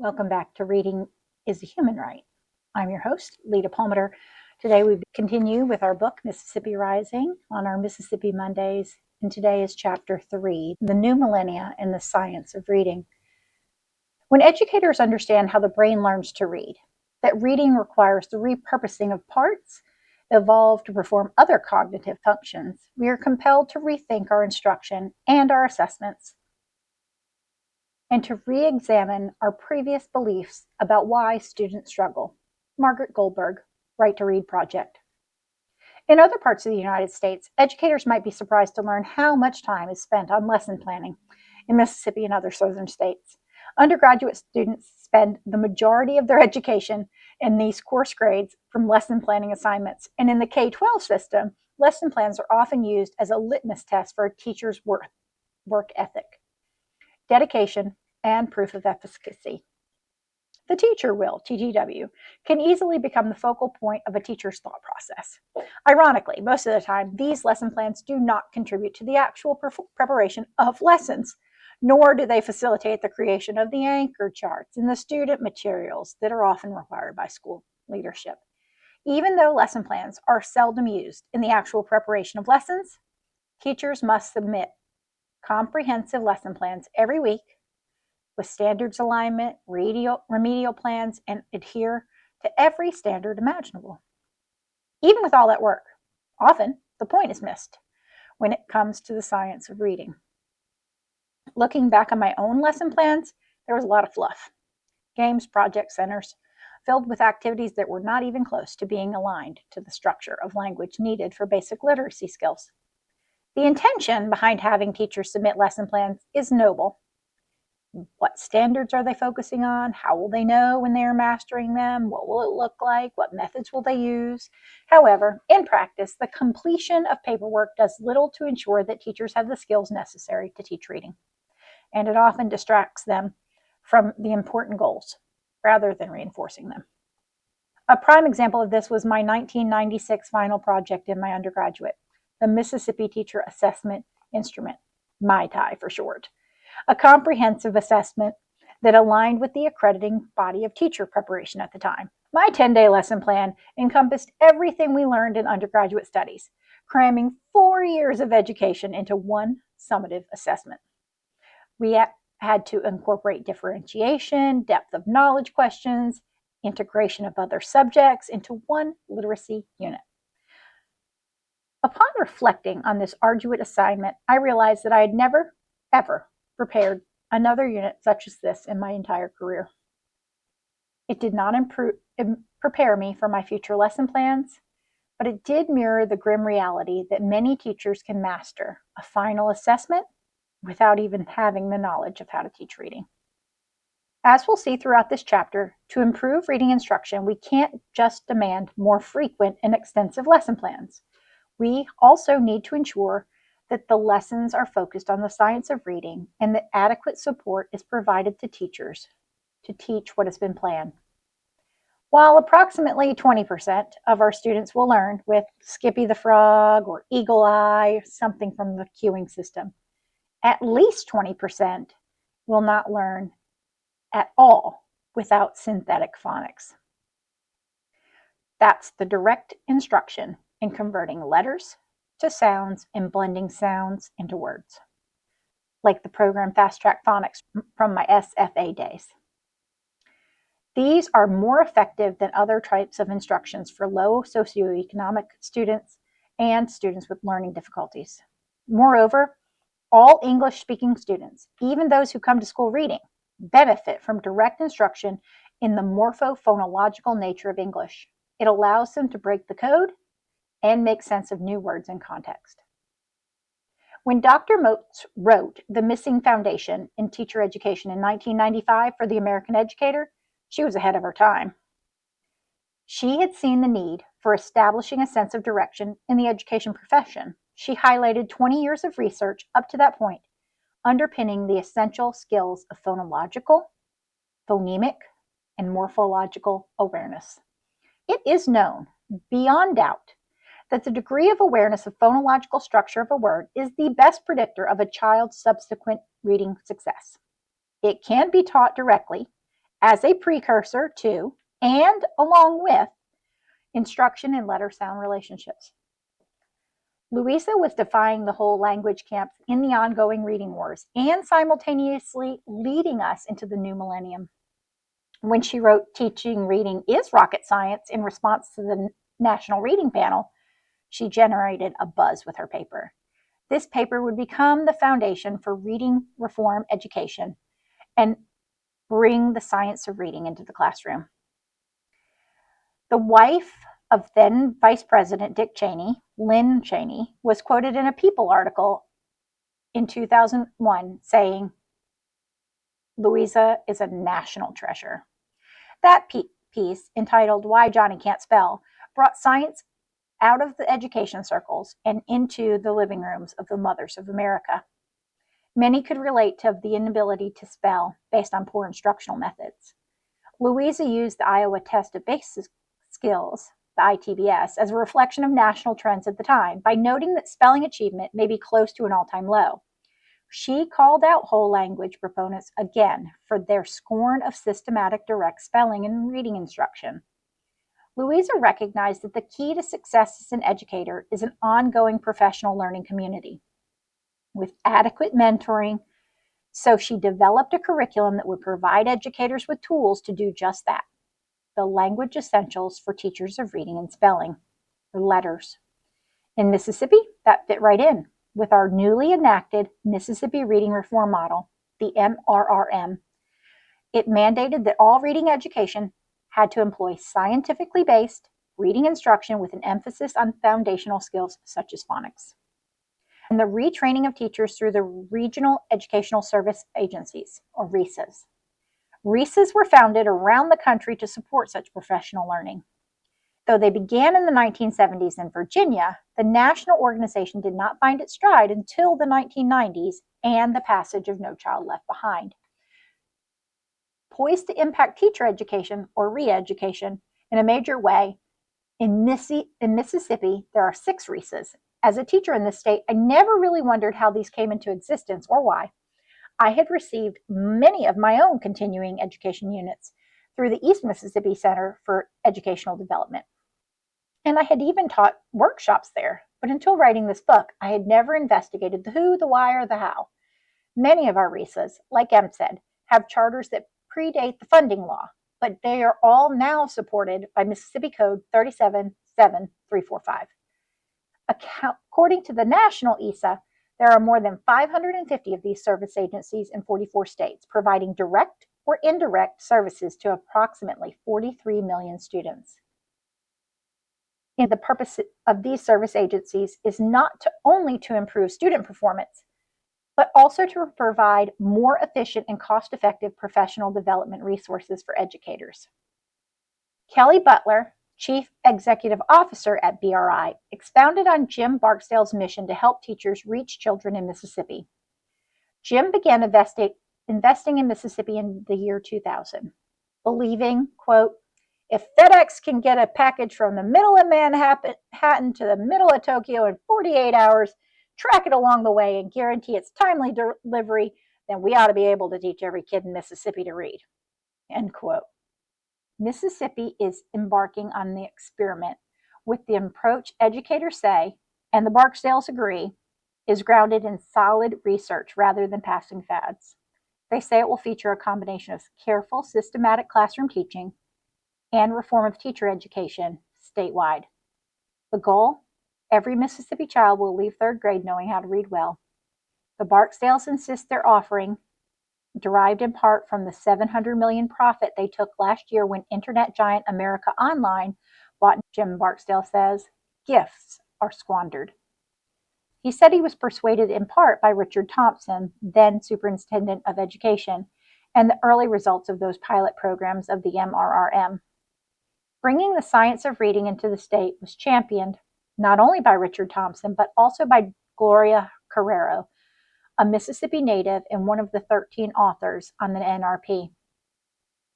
Welcome back to Reading is a Human Right. I'm your host, Leta Palmiter. Today we continue with our book, Mississippi Rising, on our Mississippi Mondays, and today is Chapter 3, The New Millennia and the Science of Reading. When educators understand how the brain learns to read, that reading requires the repurposing of parts evolved to perform other cognitive functions, we are compelled to rethink our instruction and our assessments, and to re-examine our previous beliefs about why students struggle. Margaret Goldberg, Right to Read Project. In other parts of the United States, educators might be surprised to learn how much time is spent on lesson planning in Mississippi and other southern states. Undergraduate students spend the majority of their education in these course grades from lesson planning assignments. And in the K-12 system, lesson plans are often used as a litmus test for a teacher's work ethic, dedication, and proof of efficacy. The teacher will, TGW, can easily become the focal point of a teacher's thought process. Ironically, most of the time, these lesson plans do not contribute to the actual preparation of lessons, nor do they facilitate the creation of the anchor charts and the student materials that are often required by school leadership. Even though lesson plans are seldom used in the actual preparation of lessons, teachers must submit comprehensive lesson plans every week with standards alignment, remedial plans, and adhere to every standard imaginable. Even with all that work, often the point is missed when it comes to the science of reading. Looking back on my own lesson plans, there was a lot of fluff. Games, project centers, filled with activities that were not even close to being aligned to the structure of language needed for basic literacy skills. The intention behind having teachers submit lesson plans is noble. What standards are they focusing on? How will they know when they are mastering them? What will it look like? What methods will they use? However, in practice, the completion of paperwork does little to ensure that teachers have the skills necessary to teach reading, and it often distracts them from the important goals rather than reinforcing them. A prime example of this was my 1996 final project in my undergraduate, the Mississippi Teacher Assessment Instrument, MITI for short. A comprehensive assessment that aligned with the accrediting body of teacher preparation at the time. My 10-day lesson plan encompassed everything we learned in undergraduate studies, cramming 4 years of education into one summative assessment. We had to incorporate differentiation, depth of knowledge questions, integration of other subjects into one literacy unit. Upon reflecting on this arduous assignment, I realized that I had never, ever prepared another unit such as this in my entire career. It did not prepare me for my future lesson plans, but it did mirror the grim reality that many teachers can master a final assessment without even having the knowledge of how to teach reading. As we'll see throughout this chapter, to improve reading instruction, we can't just demand more frequent and extensive lesson plans. We also need to ensure that the lessons are focused on the science of reading and that adequate support is provided to teachers to teach what has been planned. While approximately 20% of our students will learn with Skippy the Frog or Eagle Eye, something from the cueing system, at least 20% will not learn at all without synthetic phonics. That's the direct instruction in converting letters to sounds and blending sounds into words, like the program Fast Track Phonics from my SFA days. These are more effective than other types of instructions for low socioeconomic students and students with learning difficulties. Moreover, all English-speaking students, even those who come to school reading, benefit from direct instruction in the morphophonological nature of English. It allows them to break the code and make sense of new words in context. When Dr. Moats wrote The Missing Foundation in Teacher Education in 1995 for the American Educator, she was ahead of her time. She had seen the need for establishing a sense of direction in the education profession. She highlighted 20 years of research up to that point, underpinning the essential skills of phonological, phonemic, and morphological awareness. It is known, beyond doubt, that the degree of awareness of phonological structure of a word is the best predictor of a child's subsequent reading success. It can be taught directly as a precursor to and along with instruction in letter-sound relationships. Louisa was defying the whole language camps in the ongoing reading wars and simultaneously leading us into the new millennium. When she wrote Teaching Reading is Rocket Science in response to the National Reading Panel, she generated a buzz with her paper. This paper would become the foundation for reading reform education and bring the science of reading into the classroom. The wife of then Vice President Dick Cheney, Lynn Cheney, was quoted in a People article in 2001 saying, "Louisa is a national treasure." That piece, entitled Why Johnny Can't Spell, brought science out of the education circles and into the living rooms of the mothers of America. Many could relate to the inability to spell based on poor instructional methods. Louisa used the Iowa Test of Basic Skills, the ITBS, as a reflection of national trends at the time by noting that spelling achievement may be close to an all-time low. She called out whole language proponents again for their scorn of systematic direct spelling and reading instruction. Louisa recognized that the key to success as an educator is an ongoing professional learning community with adequate mentoring, so she developed a curriculum that would provide educators with tools to do just that. The language essentials for teachers of reading and spelling, or letters. In Mississippi, that fit right in with our newly enacted Mississippi Reading Reform Model, the MRRM. It mandated that all reading education had to employ scientifically based reading instruction with an emphasis on foundational skills such as phonics. And the retraining of teachers through the Regional Educational Service Agencies, or RESAs. RESAs were founded around the country to support such professional learning. Though they began in the 1970s in Virginia, the national organization did not find its stride until the 1990s and the passage of No Child Left Behind. Poised to impact teacher education, or re-education, in a major way, in Mississippi, there are 6 RESAs. As a teacher in this state, I never really wondered how these came into existence or why. I had received many of my own continuing education units through the East Mississippi Center for Educational Development. And I had even taught workshops there. But until writing this book, I had never investigated the who, the why, or the how. Many of our RESAs, like Em said, have charters that predate the funding law, but they are all now supported by Mississippi Code 377345. According to the national ESA, there are more than 550 of these service agencies in 44 states, providing direct or indirect services to approximately 43 million students. And the purpose of these service agencies is not only to improve student performance, but also to provide more efficient and cost-effective professional development resources for educators. Kelly Butler, Chief Executive Officer at BRI, expounded on Jim Barksdale's mission to help teachers reach children in Mississippi. Jim began investing in Mississippi in the year 2000, believing, quote, "If FedEx can get a package from the middle of Manhattan to the middle of Tokyo in 48 hours, track it along the way, and guarantee its timely delivery, then we ought to be able to teach every kid in Mississippi to read," end quote. Mississippi is embarking on the experiment with the approach educators say, and the Barksdales agree, is grounded in solid research rather than passing fads. They say it will feature a combination of careful, systematic classroom teaching and reform of teacher education statewide. The goal? Every Mississippi child will leave 3rd grade knowing how to read well. The Barksdales insist their offering, derived in part from the $700 million profit they took last year when internet giant America Online bought, Jim Barksdale says, gifts are squandered. He said he was persuaded in part by Richard Thompson, then Superintendent of Education, and the early results of those pilot programs of the MRRM. Bringing the science of reading into the state was championed not only by Richard Thompson, but also by Gloria Carrero, a Mississippi native and one of the 13 authors on the NRP.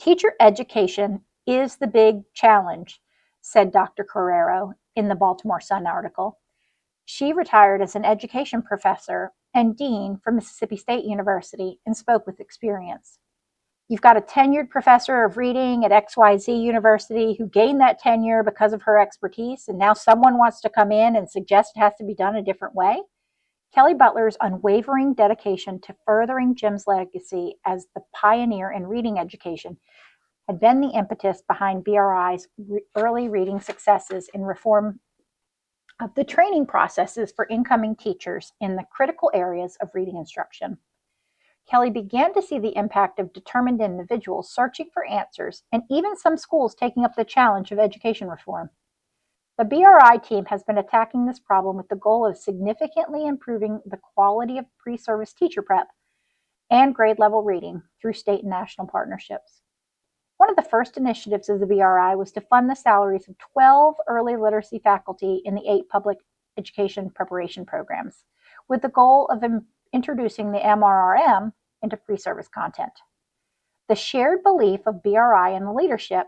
Teacher education is the big challenge, said Dr. Carrero in the Baltimore Sun article. She retired as an education professor and dean from Mississippi State University and spoke with experience. You've got a tenured professor of reading at XYZ University who gained that tenure because of her expertise, and now someone wants to come in and suggest it has to be done a different way. Kelly Butler's unwavering dedication to furthering Jim's legacy as the pioneer in reading education had been the impetus behind BRI's early reading successes in reform of the training processes for incoming teachers in the critical areas of reading instruction. Kelly began to see the impact of determined individuals searching for answers, and even some schools taking up the challenge of education reform. The BRI team has been attacking this problem with the goal of significantly improving the quality of pre-service teacher prep and grade level reading through state and national partnerships. One of the first initiatives of the BRI was to fund the salaries of 12 early literacy faculty in the 8 public education preparation programs, with the goal of introducing the MRRM into pre-service content. The shared belief of BRI and the leadership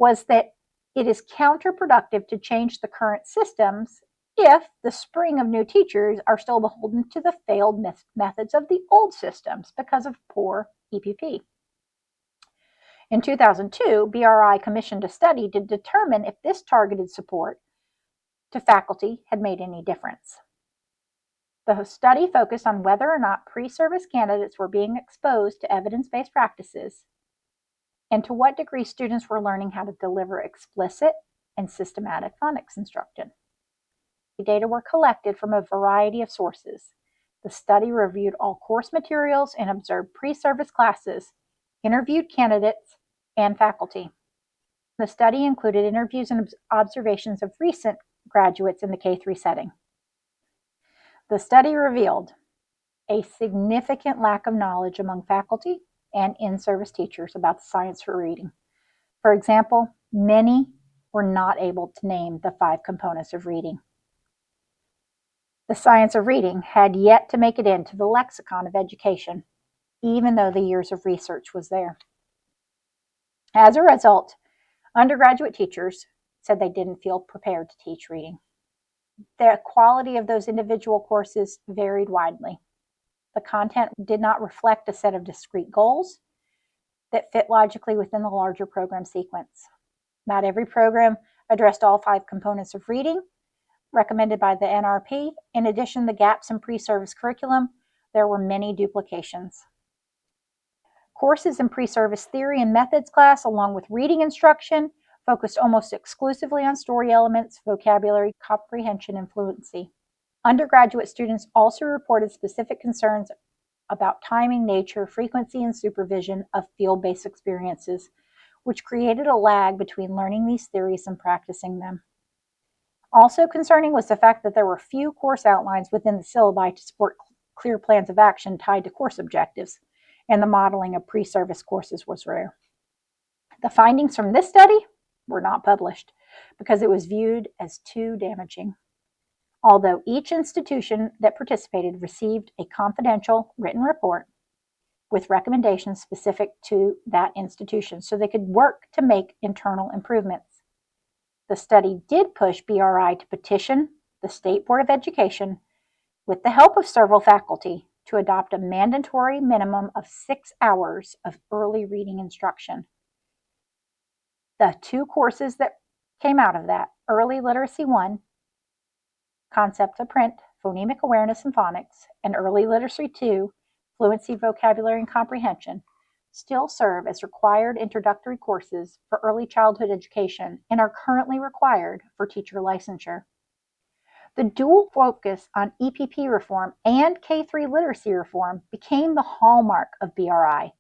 was that it is counterproductive to change the current systems if the spring of new teachers are still beholden to the failed methods of the old systems because of poor EPP. In 2002, BRI commissioned a study to determine if this targeted support to faculty had made any difference. The study focused on whether or not pre-service candidates were being exposed to evidence-based practices and to what degree students were learning how to deliver explicit and systematic phonics instruction. The data were collected from a variety of sources. The study reviewed all course materials and observed pre-service classes, interviewed candidates, and faculty. The study included interviews and observations of recent graduates in the K-3 setting. The study revealed a significant lack of knowledge among faculty and in-service teachers about the science for reading. For example, many were not able to name the 5 components of reading. The science of reading had yet to make it into the lexicon of education, even though the years of research was there. As a result, undergraduate teachers said they didn't feel prepared to teach reading. The quality of those individual courses varied widely. The content did not reflect a set of discrete goals that fit logically within the larger program sequence. Not every program addressed all 5 components of reading recommended by the NRP. In addition to the gaps in pre-service curriculum, there were many duplications. Courses in pre-service theory and methods class, along with reading instruction, focused almost exclusively on story elements, vocabulary, comprehension, and fluency. Undergraduate students also reported specific concerns about timing, nature, frequency, and supervision of field-based experiences, which created a lag between learning these theories and practicing them. Also concerning was the fact that there were few course outlines within the syllabi to support clear plans of action tied to course objectives, and the modeling of pre-service courses was rare. The findings from this study were not published because it was viewed as too damaging. Although each institution that participated received a confidential written report with recommendations specific to that institution so they could work to make internal improvements. The study did push BRI to petition the State Board of Education, with the help of several faculty, to adopt a mandatory minimum of 6 hours of early reading instruction. The 2 courses that came out of that, Early Literacy 1, Concepts of Print, Phonemic Awareness and Phonics, and Early Literacy 2, Fluency, Vocabulary, and Comprehension, still serve as required introductory courses for early childhood education and are currently required for teacher licensure. The dual focus on EPP reform and K-3 literacy reform became the hallmark of BRI.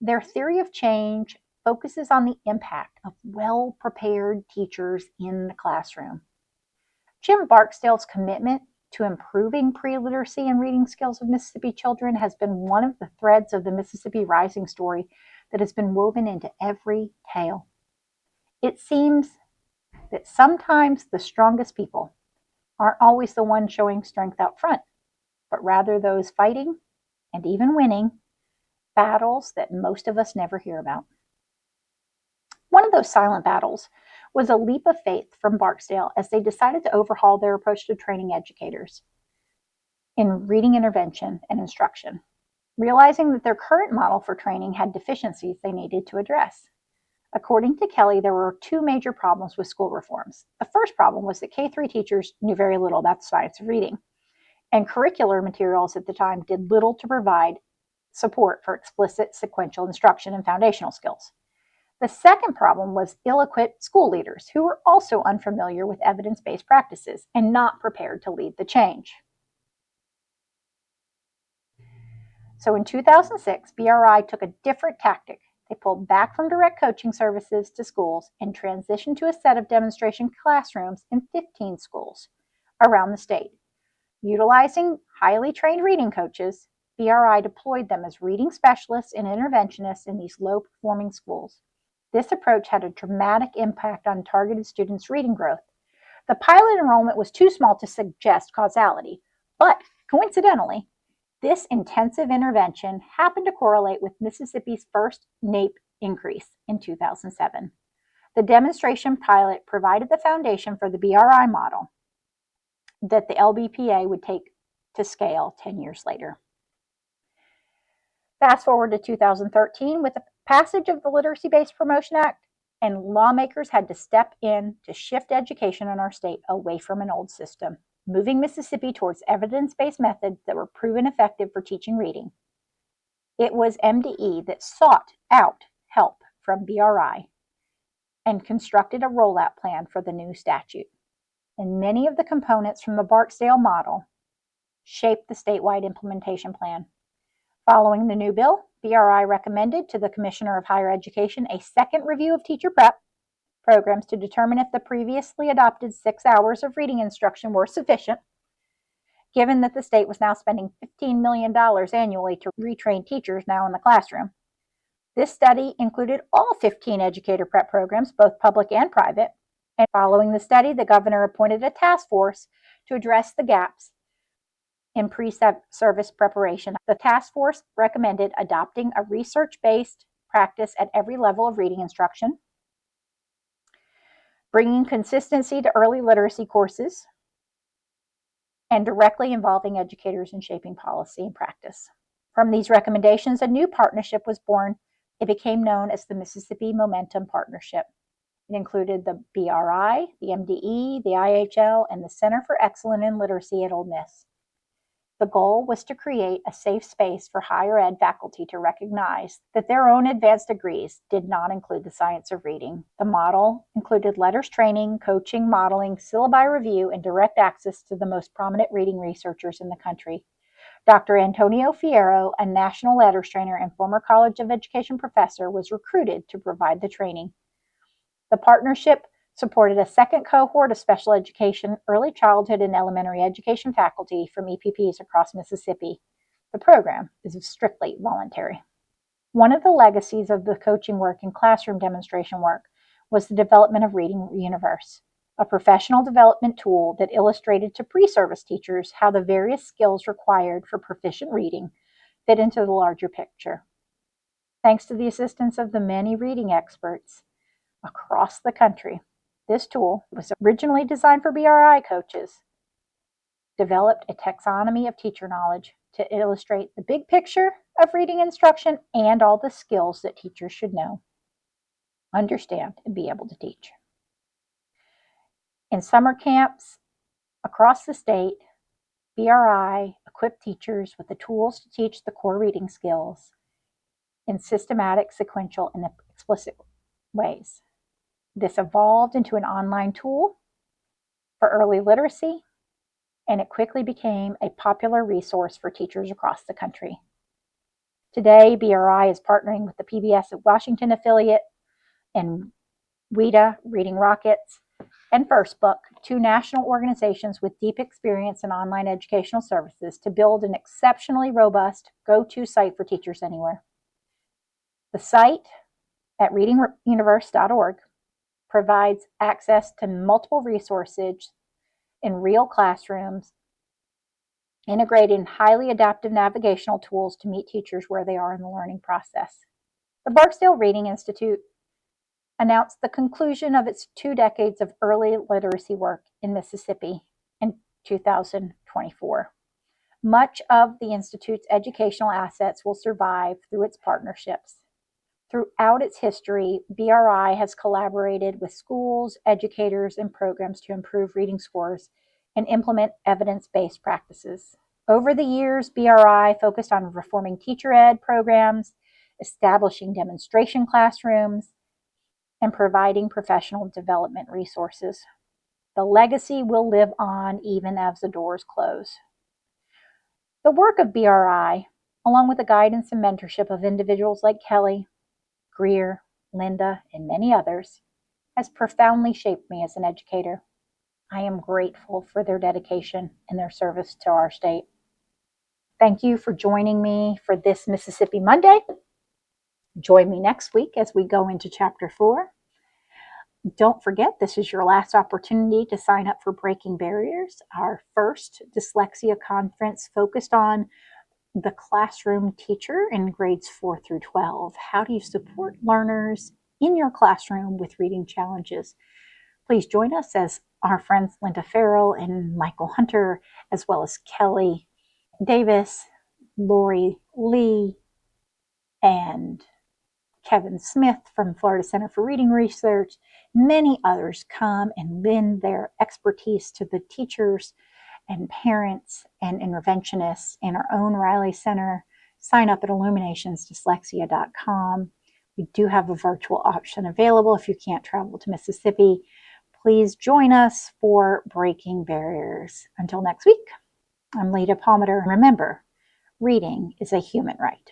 Their theory of change focuses on the impact of well-prepared teachers in the classroom. Jim Barksdale's commitment to improving pre-literacy and reading skills of Mississippi children has been one of the threads of the Mississippi Rising story that has been woven into every tale. It seems that sometimes the strongest people aren't always the ones showing strength out front, but rather those fighting and even winning battles that most of us never hear about. One of those silent battles was a leap of faith from Barksdale as they decided to overhaul their approach to training educators in reading intervention and instruction. realizing that their current model for training had deficiencies they needed to address. According to Kelly, there were two major problems with school reforms. The first problem was that K-3 teachers knew very little about the science of reading, and curricular materials at the time did little to provide support for explicit sequential instruction and foundational skills. The second problem was ill-equipped school leaders who were also unfamiliar with evidence-based practices and not prepared to lead the change. So in 2006, BRI took a different tactic. They pulled back from direct coaching services to schools and transitioned to a set of demonstration classrooms in 15 schools around the state. Utilizing highly trained reading coaches, BRI deployed them as reading specialists and interventionists in these low-performing schools. This approach had a dramatic impact on targeted students' reading growth. The pilot enrollment was too small to suggest causality, but coincidentally, this intensive intervention happened to correlate with Mississippi's first NAEP increase in 2007. The demonstration pilot provided the foundation for the BRI model that the LBPA would take to scale 10 years later. Fast forward to 2013 with the passage of the Literacy-Based Promotion Act, and lawmakers had to step in to shift education in our state away from an old system, moving Mississippi towards evidence-based methods that were proven effective for teaching reading. It was MDE that sought out help from BRI and constructed a rollout plan for the new statute. And many of the components from the Barksdale model shaped the statewide implementation plan. Following the new bill, BRI recommended to the Commissioner of Higher Education a second review of teacher prep programs to determine if the previously adopted 6 hours of reading instruction were sufficient, given that the state was now spending $15 million annually to retrain teachers now in the classroom. This study included all 15 educator prep programs, both public and private, and following the study, the governor appointed a task force to address the gaps in pre-service preparation. The task force recommended adopting a research-based practice at every level of reading instruction, bringing consistency to early literacy courses, and directly involving educators in shaping policy and practice. From these recommendations, a new partnership was born. It became known as the Mississippi Momentum Partnership. It included the BRI, the MDE, the IHL, and the Center for Excellence in Literacy at Ole Miss. The goal was to create a safe space for higher ed faculty to recognize that their own advanced degrees did not include the science of reading. The model included letters training, coaching, modeling, syllabi review, and direct access to the most prominent reading researchers in the country. Dr. Antonio Fierro, a national letters trainer and former College of Education professor, was recruited to provide the training. The partnership supported a second cohort of special education, early childhood, and elementary education faculty from EPPs across Mississippi. The program is strictly voluntary. One of the legacies of the coaching work and classroom demonstration work was the development of Reading Universe, a professional development tool that illustrated to pre-service teachers how the various skills required for proficient reading fit into the larger picture. Thanks to the assistance of the many reading experts across the country, this tool was originally designed for BRI coaches, developed a taxonomy of teacher knowledge to illustrate the big picture of reading instruction and all the skills that teachers should know, understand, and be able to teach. In summer camps across the state, BRI equipped teachers with the tools to teach the core reading skills in systematic, sequential, and explicit ways. This evolved into an online tool for early literacy, and it quickly became a popular resource for teachers across the country. Today, BRI is partnering with the PBS of Washington affiliate and WIDA, Reading Rockets, and First Book, two national organizations with deep experience in online educational services, to build an exceptionally robust go-to site for teachers anywhere. The site at readinguniverse.org provides access to multiple resources in real classrooms, integrating highly adaptive navigational tools to meet teachers where they are in the learning process. The Barksdale Reading Institute announced the conclusion of its 2 decades of early literacy work in Mississippi in 2024. Much of the Institute's educational assets will survive through its partnerships. Throughout its history, BRI has collaborated with schools, educators, and programs to improve reading scores and implement evidence-based practices. Over the years, BRI focused on reforming teacher ed programs, establishing demonstration classrooms, and providing professional development resources. The legacy will live on even as the doors close. The work of BRI, along with the guidance and mentorship of individuals like Kelly, Greer, Linda, and many others, has profoundly shaped me as an educator. I am grateful for their dedication and their service to our state. Thank you for joining me for this Mississippi Monday. Join me next week as we go into Chapter 4. Don't forget, this is your last opportunity to sign up for Breaking Barriers, our first dyslexia conference focused on the classroom teacher in grades 4 through 12. How do you support learners in your classroom with reading challenges? Please join us as our friends Linda Farrell and Michael Hunter, as well as Kelly Davis, Lori Lee, and Kevin Smith from Florida Center for Reading Research. Many others come and lend their expertise to the teachers and parents and interventionists in our own Riley Center. Sign up at illuminationsdyslexia.com. We do have a virtual option available if you can't travel to Mississippi. Please join us for Breaking Barriers. Until next week, I'm Leta Palmiter. Remember, reading is a human right.